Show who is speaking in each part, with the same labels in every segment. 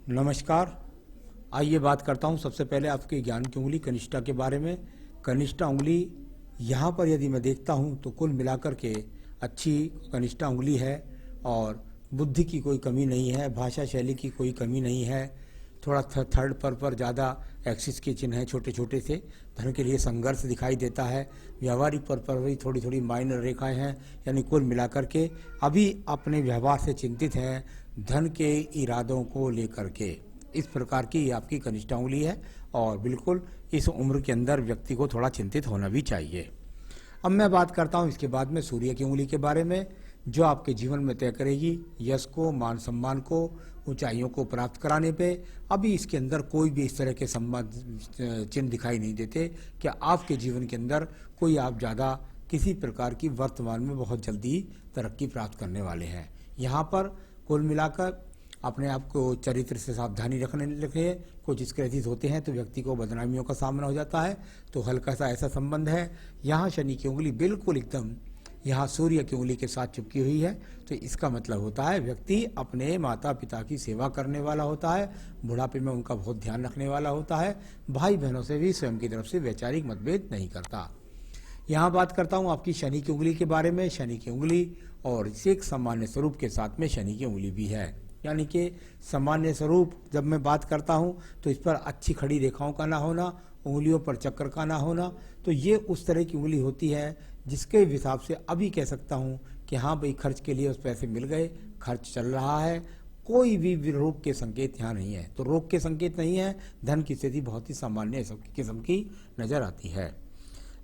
Speaker 1: नमस्कार। आइए बात करता हूँ सबसे पहले आपके ज्ञान की उंगली कनिष्ठा के बारे में। कनिष्ठा उंगली यहाँ पर यदि मैं देखता हूँ तो कुल मिलाकर के अच्छी कनिष्ठा उंगली है और बुद्धि की कोई कमी नहीं है, भाषा शैली की कोई कमी नहीं है। थोड़ा थर्ड पर ज़्यादा एक्सिस के चिन्ह हैं छोटे छोटे से, धन के लिए संघर्ष दिखाई देता है। व्यवहारिक पर भी थोड़ी थोड़ी माइनर रेखाएं हैं, यानी कुल मिलाकर के अभी अपने व्यवहार से चिंतित हैं धन के इरादों को लेकर के। इस प्रकार की आपकी कनिष्ठा उंगली है और बिल्कुल इस उम्र के अंदर व्यक्ति को थोड़ा चिंतित होना भी चाहिए। अब मैं बात करता हूँ इसके बाद में सूर्य की उंगली के बारे में, जो आपके जीवन में तय करेगी यश को, मान सम्मान को, ऊंचाइयों को प्राप्त कराने पे। अभी इसके अंदर कोई भी इस तरह के संबंध चिन्ह दिखाई नहीं देते कि आपके जीवन के अंदर कोई आप ज़्यादा किसी प्रकार की वर्तमान में बहुत जल्दी तरक्की प्राप्त करने वाले हैं। यहाँ पर कुल मिलाकर अपने आप को चरित्र से सावधानी रखने लगे। कुछ स्क्रैचेस होते हैं तो व्यक्ति को बदनामियों का सामना हो जाता है, तो हल्का सा ऐसा संबंध है। यहाँ शनि की उंगली बिल्कुल एकदम यहाँ सूर्य की उंगली के साथ चिपकी हुई है, तो इसका मतलब होता है व्यक्ति अपने माता पिता की सेवा करने वाला होता है, बुढ़ापे में उनका बहुत ध्यान रखने वाला होता है, भाई बहनों से भी स्वयं की तरफ से वैचारिक मतभेद नहीं करता। यहाँ बात करता हूँ आपकी शनि की उंगली के बारे में। शनि की उंगली और इसे एक सामान्य स्वरूप के साथ में शनि की उंगली भी है, यानी कि सामान्य स्वरूप जब मैं बात करता हूँ तो इस पर अच्छी खड़ी रेखाओं का ना होना, उंगलियों पर चक्कर का ना होना, तो ये उस तरह की उंगली होती है जिसके हिसाब से अभी कह सकता हूँ कि हाँ भाई खर्च के लिए उस पैसे मिल गए, खर्च चल रहा है, कोई भी रोग के संकेत यहाँ नहीं है। तो रोग के संकेत नहीं है, धन की स्थिति बहुत ही सामान्य किस्म की नजर आती है।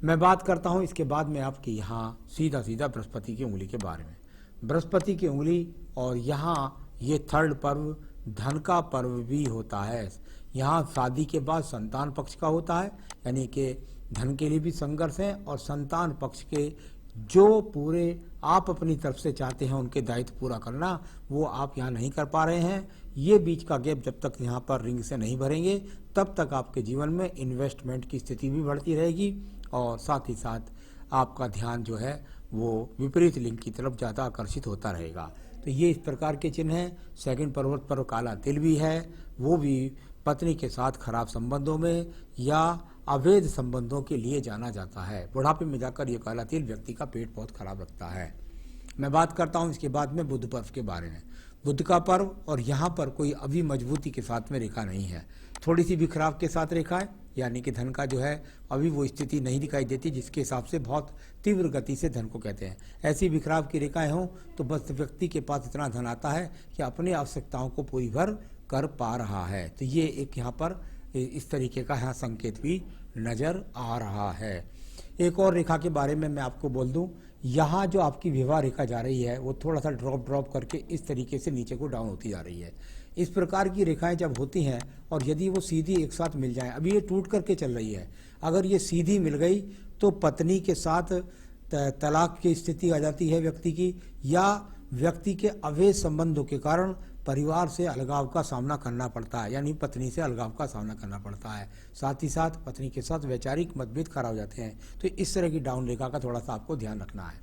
Speaker 1: मैं बात करता हूँ इसके बाद में आपकी यहाँ सीधा सीधा बृहस्पति की उंगली के बारे में। बृहस्पति की उंगली और यहाँ ये थर्ड पर्व धन का पर्व भी होता है। यहाँ शादी के बाद संतान पक्ष का होता है, यानी कि धन के लिए भी संघर्ष है और संतान पक्ष के जो पूरे आप अपनी तरफ से चाहते हैं उनके दायित्व पूरा करना, वो आप यहाँ नहीं कर पा रहे हैं। ये बीच का गैप जब तक यहाँ पर रिंग से नहीं भरेंगे तब तक आपके जीवन में इन्वेस्टमेंट की स्थिति भी बढ़ती रहेगी और साथ ही साथ आपका ध्यान जो है वो विपरीत लिंग की तरफ ज़्यादा आकर्षित होता रहेगा। तो ये इस प्रकार के चिन्ह हैं। सेकंड पर्वत पर काला तिल भी है, वो भी पत्नी के साथ खराब संबंधों में या अवैध संबंधों के लिए जाना जाता है। बुढ़ापे में जाकर ये काला तिल व्यक्ति का पेट बहुत खराब रखता है। मैं बात करता हूँ इसके बाद में बुध पर्व के बारे में। बुध का पर्व और यहाँ पर कोई अभी मजबूती के साथ में रेखा नहीं है, थोड़ी सी बिखराव के साथ रेखा है, यानी कि धन का जो है अभी वो स्थिति नहीं दिखाई देती जिसके हिसाब से बहुत तीव्र गति से धन को कहते हैं। ऐसी बिखराव की रेखाएं हों तो बस व्यक्ति के पास इतना धन आता है कि अपनी आवश्यकताओं को पूरी भर कर पा रहा है। तो ये एक यहाँ पर इस तरीके का यहाँ संकेत भी नजर आ रहा है। एक और रेखा के बारे में मैं आपको बोल दूं, यहाँ जो आपकी विवाह रेखा जा रही है वो थोड़ा सा ड्रॉप करके इस तरीके से नीचे को डाउन होती जा रही है। इस प्रकार की रेखाएं जब होती हैं और यदि वो सीधी एक साथ मिल जाएं, अभी ये टूट करके चल रही है, अगर ये सीधी मिल गई तो पत्नी के साथ तलाक की स्थिति आ जाती है व्यक्ति की, या व्यक्ति के अवैध संबंधों के कारण परिवार से अलगाव का सामना करना पड़ता है, यानी पत्नी से अलगाव का सामना करना पड़ता है। साथ ही साथ पत्नी के साथ वैचारिक मतभेद खड़ा हो जाते हैं। तो इस तरह की डाउन रेखा का थोड़ा सा आपको ध्यान रखना है।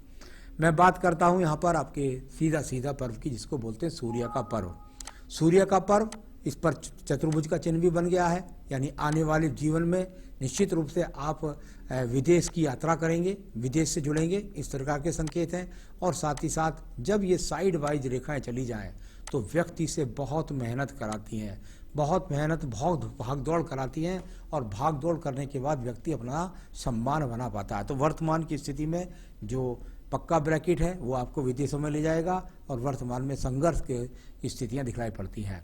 Speaker 1: मैं बात करता हूँ यहाँ पर आपके सीधा सीधा पर्व की, जिसको बोलते हैं सूर्य का पर्व। सूर्य का पर्व, इस पर चतुर्भुज का चिन्ह भी बन गया है, यानी आने वाले जीवन में निश्चित रूप से आप विदेश की यात्रा करेंगे, विदेश से जुड़ेंगे, इस प्रकार के संकेत हैं। और साथ ही साथ जब ये साइड वाइज रेखाएं चली जाएं तो व्यक्ति से बहुत मेहनत कराती हैं, बहुत मेहनत, बहुत भाग दौड़ कराती हैं और भाग दौड़ करने के बाद व्यक्ति अपना सम्मान बना पाता है। तो वर्तमान की स्थिति में जो पक्का ब्रैकेट है वो आपको विदेशों में ले जाएगा और वर्तमान में संघर्ष की स्थितियां दिखलाई पड़ती हैं।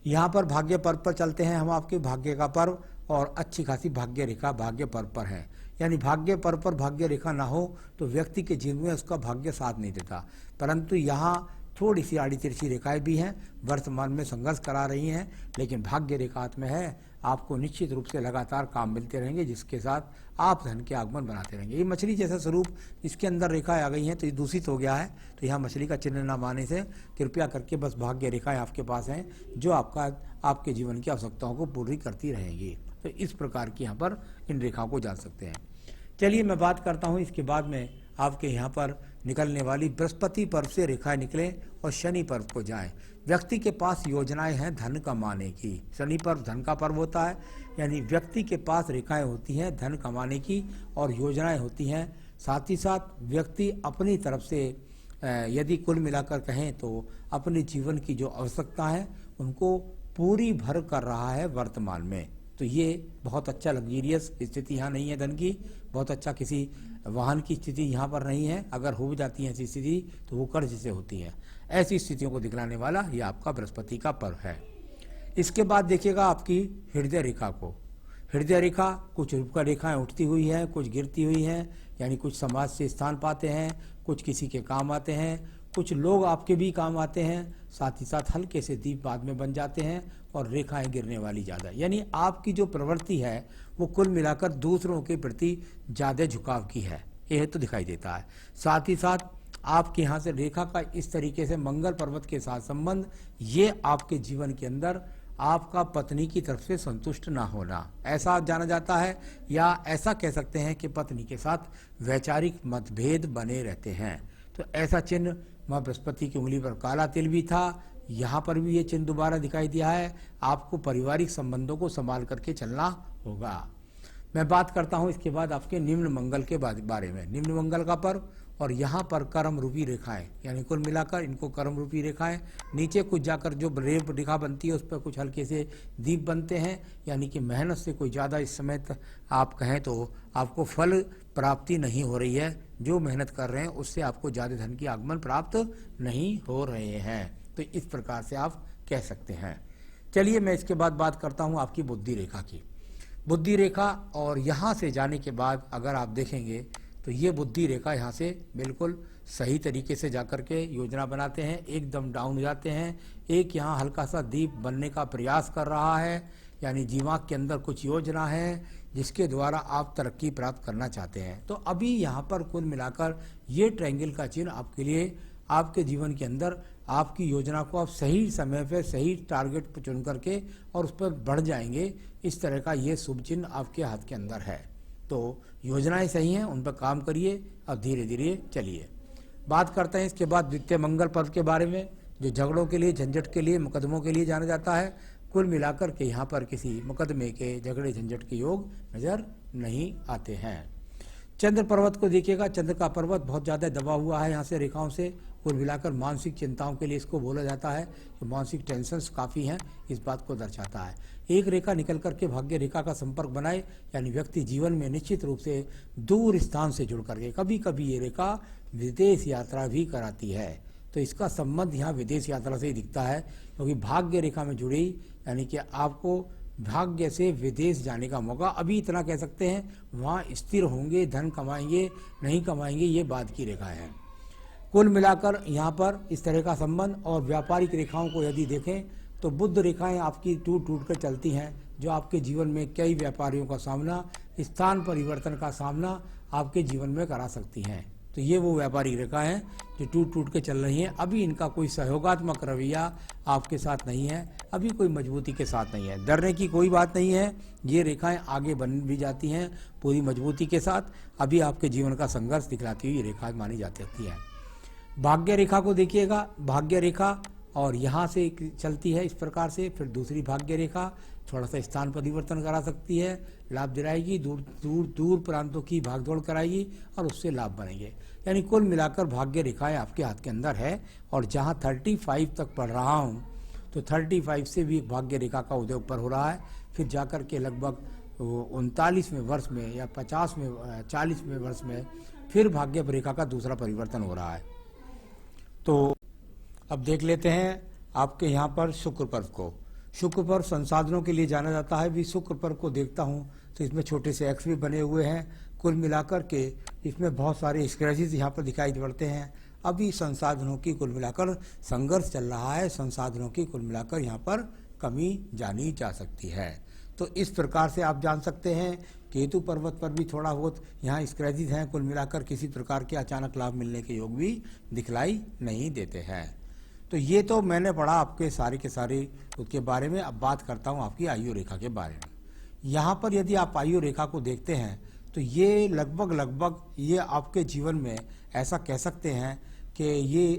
Speaker 1: यहाँ पर भाग्य पर्व पर चलते हैं हम, आपके भाग्य का पर्व और अच्छी खासी भाग्य रेखा भाग्य पर्व पर है। यानी भाग्य पर्व पर भाग्य रेखा ना हो तो व्यक्ति के जीवन में उसका भाग्य साथ नहीं देता, परंतु यहाँ थोड़ी सी आड़ी तिरछी रेखाएं भी हैं, वर्तमान में संघर्ष करा रही हैं, लेकिन भाग्य रेखा में है, आपको निश्चित रूप से लगातार काम मिलते रहेंगे जिसके साथ आप धन के आगमन बनाते रहेंगे। ये मछली जैसा स्वरूप, इसके अंदर रेखाएं आ गई हैं तो ये दूषित हो गया है, तो यहाँ मछली का चिन्ह न माने से कृपया करके बस भाग्य रेखाएं आपके पास हैं जो आपके जीवन की आवश्यकताओं को पूरी करती रहेंगी। तो इस प्रकार की यहाँ पर इन रेखाओं को जान सकते हैं। चलिए मैं बात करता हूँ इसके बाद में आपके यहाँ पर निकलने वाली बृहस्पति पर्व से रेखाएं निकलें और शनि पर्व को जाएं। व्यक्ति के पास योजनाएं हैं धन कमाने की। शनि पर्व धन का पर्व होता है, यानी व्यक्ति के पास रेखाएं होती हैं धन कमाने की और योजनाएं होती हैं। साथ ही साथ व्यक्ति अपनी तरफ से यदि कुल मिलाकर कहें तो अपने जीवन की जो आवश्यकता है उनको पूरी भर कर रहा है वर्तमान में। तो ये बहुत अच्छा लग्जरियस स्थिति यहाँ नहीं है धन की, बहुत अच्छा किसी वाहन की स्थिति यहाँ पर नहीं है। अगर हो जाती है ऐसी स्थिति तो वो कर्ज से होती है। ऐसी स्थितियों को दिखलाने वाला ये आपका बृहस्पति का पर्व है। इसके बाद देखिएगा आपकी हृदय रेखा को। हृदय रेखा कुछ रूप रेखाएं उठती हुई हैं, कुछ गिरती हुई हैं, यानी कुछ समाज से स्थान पाते हैं, कुछ किसी के काम आते हैं, कुछ लोग आपके भी काम आते हैं। साथ ही साथ हल्के से दीप बाद में बन जाते हैं और रेखाएं गिरने वाली ज़्यादा, यानी आपकी जो प्रवृत्ति है वो कुल मिलाकर दूसरों के प्रति ज़्यादा झुकाव की है, यह तो दिखाई देता है। साथ ही साथ आपके यहाँ से रेखा का इस तरीके से मंगल पर्वत के साथ संबंध, ये आपके जीवन के अंदर आपका पत्नी की तरफ से संतुष्ट ना होना ऐसा जाना जाता है, या ऐसा कह सकते हैं कि पत्नी के साथ वैचारिक मतभेद बने रहते हैं। तो ऐसा चिन्ह माँ बृहस्पति की उंगली पर काला तिल भी था, यहाँ पर भी ये चिन्ह दोबारा दिखाई दिया है। आपको पारिवारिक संबंधों को संभाल करके चलना होगा। मैं बात करता हूँ इसके बाद आपके निम्न मंगल के बारे में। निम्न मंगल का पर्व, और यहाँ पर कर्म रूपी रेखाएं, यानी कुल मिलाकर इनको कर्म रूपी रेखाएं, नीचे कुछ जाकर जो रेप रेखा बनती है उस पर कुछ हल्के से दीप बनते हैं, यानी कि मेहनत से कोई ज़्यादा इस समय आप कहें तो आपको फल प्राप्ति नहीं हो रही है। जो मेहनत कर रहे हैं उससे आपको ज़्यादा धन की आगमन प्राप्त नहीं हो रहे हैं, तो इस प्रकार से आप कह सकते हैं। चलिए मैं इसके बाद बात करता हूँ आपकी बुद्धि रेखा की। बुद्धि रेखा, और यहाँ से जाने के बाद अगर आप देखेंगे तो ये बुद्धि रेखा यहाँ से बिल्कुल सही तरीके से जाकर के योजना बनाते हैं, एकदम डाउन हो जाते हैं। एक यहाँ हल्का सा दीप बनने का प्रयास कर रहा है, यानी दिमाग के अंदर कुछ योजना है जिसके द्वारा आप तरक्की प्राप्त करना चाहते हैं। तो अभी यहाँ पर कुल मिलाकर ये ट्रायंगल का चिन्ह आपके लिए आपके जीवन के अंदर आपकी योजना को आप सही समय पर सही टारगेट पर चुन करके और उस पर बढ़ जाएंगे, इस तरह का ये शुभ चिन्ह आपके हाथ के अंदर है। तो योजनाएं सही हैं, उन पर काम करिए और धीरे धीरे चलिए। बात करते हैं इसके बाद द्वितीय मंगल पर्व के बारे में, जो झगड़ों के लिए, झंझट के लिए, मुकदमों के लिए जाना जाता है। कुल मिलाकर के यहाँ पर किसी मुकदमे के, झगड़े झंझट के योग नजर नहीं आते हैं। चंद्र पर्वत को देखिएगा, चंद्र का पर्वत बहुत ज़्यादा दबा हुआ है यहाँ से रेखाओं से। कुल मिलाकर मानसिक चिंताओं के लिए इसको बोला जाता है, कि मानसिक टेंशन्स काफ़ी हैं, इस बात को दर्शाता है। एक रेखा निकल करके भाग्य रेखा का संपर्क बनाए, यानी व्यक्ति जीवन में निश्चित रूप से दूर स्थान से जुड़ करके, कभी कभी ये रेखा विदेश यात्रा भी कराती है। तो इसका संबंध यहाँ विदेश यात्रा से ही दिखता है, क्योंकि भाग्य रेखा में जुड़ी, यानी कि आपको भाग्य से विदेश जाने का मौका। अभी इतना कह सकते हैं वहाँ स्थिर होंगे, धन कमाएंगे नहीं कमाएंगे ये बाद की रेखा है। कुल मिलाकर यहाँ पर इस तरह का संबंध। और व्यापारिक रेखाओं को यदि देखें तो बुध रेखाएं आपकी टूट टूट कर चलती हैं, जो आपके जीवन में कई व्यापारियों का सामना, स्थान परिवर्तन का सामना आपके जीवन में करा सकती हैं। तो ये वो व्यापारिक रेखा हैं जो टूट टूट के चल रही हैं। अभी इनका कोई सहयोगात्मक रवैया आपके साथ नहीं है, अभी कोई मजबूती के साथ नहीं है। डरने की कोई बात नहीं है, ये रेखाएं आगे बन भी जाती हैं पूरी मजबूती के साथ। अभी आपके जीवन का संघर्ष दिखलाती हुई रेखा मानी जाती है। भाग्य रेखा को देखिएगा, भाग्य रेखा और यहाँ से चलती है इस प्रकार से, फिर दूसरी भाग्य रेखा थोड़ा सा स्थान परिवर्तन करा सकती है, लाभ दिलाएगी, दूर दूर दूर प्रांतों की भागदौड़ कराएगी और उससे लाभ बनेंगे। यानी कुल मिलाकर भाग्य रेखाएं आपके हाथ के अंदर है। और जहाँ 35 तक पढ़ रहा हूँ तो 35 से भी भाग्य रेखा का उदय ऊपर हो रहा है, फिर जाकर के लगभग 39वें वर्ष में या 40वें वर्ष में फिर भाग्य रेखा का दूसरा परिवर्तन हो रहा है। तो अब देख लेते हैं आपके यहाँ पर शुक्र पर्व को। शुक्र पर्व संसाधनों के लिए जाना जाता है। भी शुक्र पर्व को देखता हूँ तो इसमें छोटे से एक्स भी बने हुए हैं। कुल मिलाकर के इसमें बहुत सारे स्क्रैचेस यहाँ पर दिखाई पड़ते हैं। अभी संसाधनों की कुल मिलाकर संघर्ष चल रहा है, संसाधनों की कुल मिलाकर यहाँ पर कमी जानी जा सकती है। तो इस प्रकार से आप जान सकते हैं केतु पर्वत पर भी थोड़ा बहुत यहाँ स्क्रैचेस हैं। कुल मिलाकर किसी प्रकार के अचानक लाभ मिलने के योग भी दिखलाई नहीं देते हैं। तो ये तो मैंने पढ़ा आपके सारे के सारे उसके बारे में। अब बात करता हूँ आपकी आयु रेखा के बारे में। यहाँ पर यदि आप आयु रेखा को देखते हैं तो ये लगभग ये आपके जीवन में ऐसा कह सकते हैं कि ये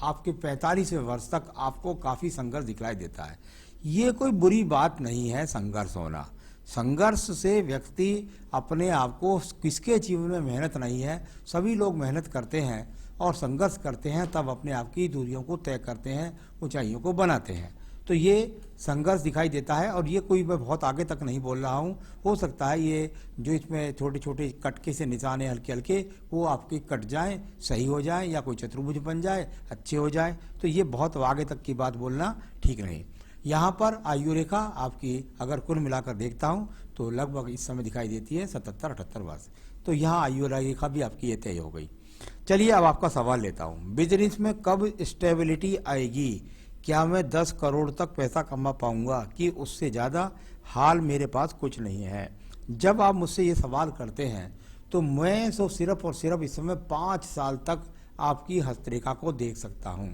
Speaker 1: आपके 45वें वर्ष तक आपको काफ़ी संघर्ष दिखलाई देता है। ये कोई बुरी बात नहीं है संघर्ष होना। संघर्ष से व्यक्ति अपने आप को, किसके जीवन में मेहनत नहीं है, सभी लोग मेहनत करते हैं और संघर्ष करते हैं, तब अपने आप की दूरियों को तय करते हैं, ऊंचाइयों को बनाते हैं। तो ये संघर्ष दिखाई देता है और ये कोई मैं बहुत आगे तक नहीं बोल रहा हूँ। हो सकता है ये जो इसमें छोटे छोटे कटके से निशान है हल्के हल्के, वो आपके कट जाएं, सही हो जाएं, या कोई चतुर्भुज बन जाए, अच्छे हो जाए। तो ये बहुत आगे तक की बात बोलना ठीक नहीं। यहाँ पर आयु रेखा आपकी अगर कुल मिलाकर देखता हूँ तो लगभग इस समय दिखाई देती है 77-78 वर्ष। तो यहाँ आयु रेखा भी आपकी ये तय हो गई। चलिए अब आपका सवाल लेता हूँ, बिजनेस में कब स्टेबिलिटी आएगी? क्या मैं 10 करोड़ तक पैसा कमा पाऊंगा कि उससे ज़्यादा? हाल मेरे पास कुछ नहीं है। जब आप मुझसे ये सवाल करते हैं तो मैं तो सिर्फ और सिर्फ इस समय 5 साल तक आपकी हस्तरेखा को देख सकता हूँ।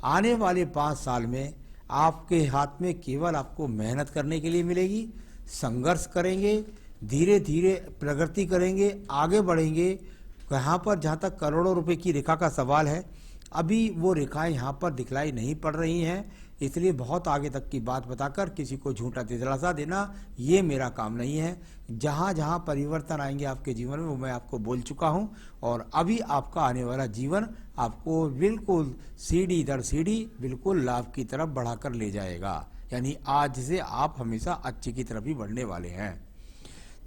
Speaker 1: आने वाले 5 साल में आपके हाथ में केवल आपको मेहनत करने के लिए मिलेगी, संघर्ष करेंगे, धीरे धीरे प्रगति करेंगे, आगे बढ़ेंगे। यहाँ पर जहाँ तक करोड़ों रुपए की रेखा का सवाल है, अभी वो रेखाएं यहाँ पर दिखलाई नहीं पड़ रही हैं, इसलिए बहुत आगे तक की बात बताकर किसी को झूठा दिलासा देना ये मेरा काम नहीं है। जहाँ जहाँ परिवर्तन आएंगे आपके जीवन में वो मैं आपको बोल चुका हूँ, और अभी आपका आने वाला जीवन आपको बिल्कुल सीढ़ी दर सीढ़ी बिल्कुल लाभ की तरफ बढ़ाकर ले जाएगा। यानी आज से आप हमेशा अच्छे की तरफ ही बढ़ने वाले हैं।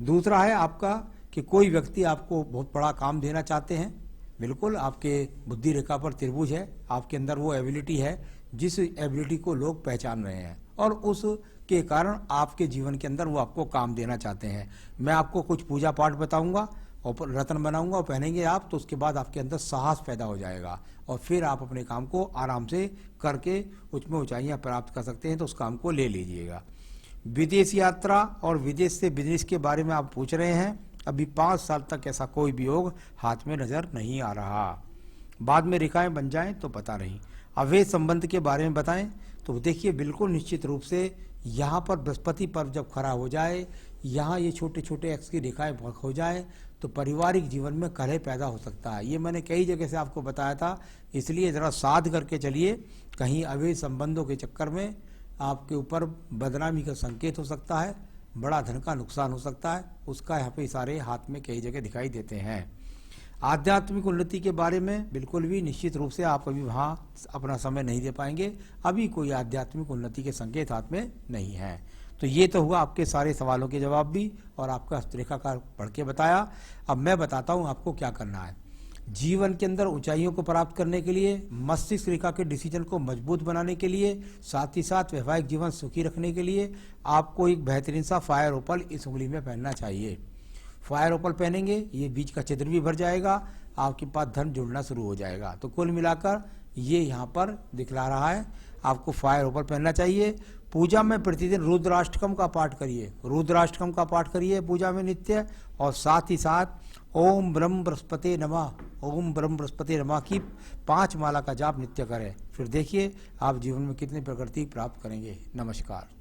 Speaker 1: दूसरा है आपका कि कोई व्यक्ति आपको बहुत बड़ा काम देना चाहते हैं। बिल्कुल आपके बुद्धि रेखा पर त्रिभुज है, आपके अंदर वो एबिलिटी है जिस एबिलिटी को लोग पहचान रहे हैं, और उसके कारण आपके जीवन के अंदर वो आपको काम देना चाहते हैं। मैं आपको कुछ पूजा पाठ बताऊंगा और रत्न बनाऊंगा और पहनेंगे आप, तो उसके बाद आपके अंदर साहस पैदा हो जाएगा और फिर आप अपने काम को आराम से करके उसमें ऊंचाइयां प्राप्त कर सकते हैं। तो उस काम को ले लीजिएगा। विदेश यात्रा और विदेश से बिजनेस के बारे में आप पूछ रहे हैं। अभी 5 साल तक ऐसा कोई भी योग हाथ में नजर नहीं आ रहा। बाद में रेखाएं बन जाएं तो पता नहीं। अवैध संबंध के बारे में बताएं तो देखिए बिल्कुल निश्चित रूप से यहाँ पर बृहस्पति पर्व जब खड़ा हो जाए, यहाँ ये छोटे छोटे एक्स की रेखाएं हो जाए तो पारिवारिक जीवन में कलह पैदा हो सकता है। ये मैंने कई जगह से आपको बताया था, इसलिए ज़रा साध करके चलिए। कहीं अवैध संबंधों के चक्कर में आपके ऊपर बदनामी का संकेत हो सकता है, बड़ा धन का नुकसान हो सकता है, उसका यहाँ पे इशारे हाथ में कई जगह दिखाई देते हैं। आध्यात्मिक उन्नति के बारे में बिल्कुल भी निश्चित रूप से आप अभी वहाँ अपना समय नहीं दे पाएंगे। अभी कोई आध्यात्मिक उन्नति के संकेत हाथ में नहीं है। तो ये तो हुआ आपके सारे सवालों के जवाब भी, और आपका हस्तरेखा का पढ़ के बताया। अब मैं बताता हूँ आपको क्या करना है। जीवन के अंदर ऊंचाइयों को प्राप्त करने के लिए, मस्तिष्क रेखा के डिसीजन को मजबूत बनाने के लिए, साथ ही साथ वैवाहिक जीवन सुखी रखने के लिए आपको एक बेहतरीन सा फायर ओपल इस उंगली में पहनना चाहिए। फायर ओपल पहनेंगे, ये बीच का छिद्र भी भर जाएगा, आपके पास धन जुड़ना शुरू हो जाएगा। तो कुल मिलाकर ये यहाँ पर दिखला रहा है, आपको फायर ओपल पहनना चाहिए। पूजा में प्रतिदिन रुद्राष्टकम का पाठ करिए, रुद्राष्टकम का पाठ करिए पूजा में नित्य, और साथ ही साथ ओम ब्रह्म बृहस्पति नमः, ओम ब्रह्म बृहस्पति नमः की 5 माला का जाप नित्य करें। फिर देखिए आप जीवन में कितनी प्रगति प्राप्त करेंगे। नमस्कार।